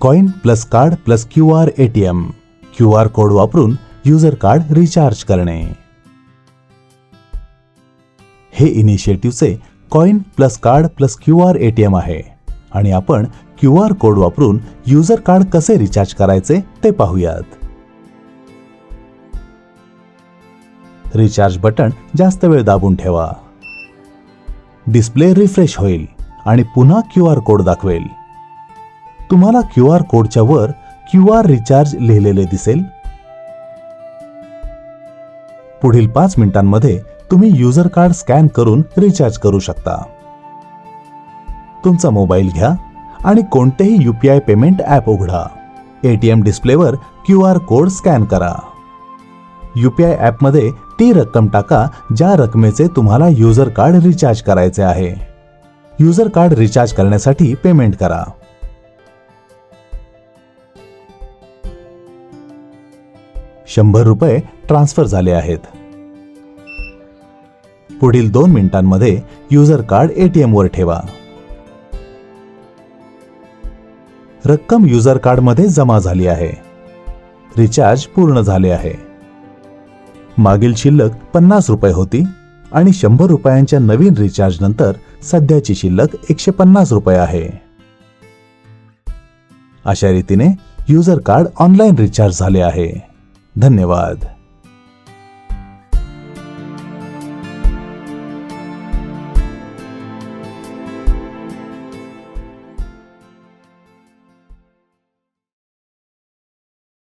Coin plus card plus QR ATM. QR code वापरून user card recharge करणे. हे इनिशिएटिव्हचे coin plus card plus QR ATM आहे आणि आपण QR कोड वापरून युजर कार्ड कसे रिचार्ज करायचे ते पाहूयात. रिचार्ज बटन जास्त वेळ दाबून ठेवा. डिस्प्ले रिफ्रेश होईल आणि पुन्हा QR कोड दाखवेल. तुम्हाला QR कोडच्या वर QR रिचार्ज लिहिलेले दिसेल. पुढील 5 मिनिटांमध्ये तुम्ही युजर कार्ड स्कॅन करून रिचार्ज करू शकता. तुमचा मोबाईल घ्या आणि कोणतेही UPI पेमेंट ॲप उघडा. ATM डिस्प्लेवर QR कोड स्कॅन करा. UPI ॲपमध्ये ती रक्कम टाका ज्या रकमेचे तुम्हाला युजर कार्ड रिचार्ज करायचे आहे. युजर कार्ड रिचार्ज करण्यासाठी पेमेंट करा. ₹100 ट्रान्सफर झाले आहेत. पुढील 2 मिनिटांमध्ये युजर कार्ड ATM वर ठेवा. रक्कम युजर कार्ड मध्ये जमा झाली आहे. रिचार्ज पूर्ण झाले आहे. मागील शिल्लक ₹50 होती आणि ₹100 नवीन रिचार्ज नंतर सध्याची शिल्लक ₹150 आहे. अशा रीतीने युजर कार्ड ऑनलाइन रिचार्ज झाले आहे. धन्यवाद.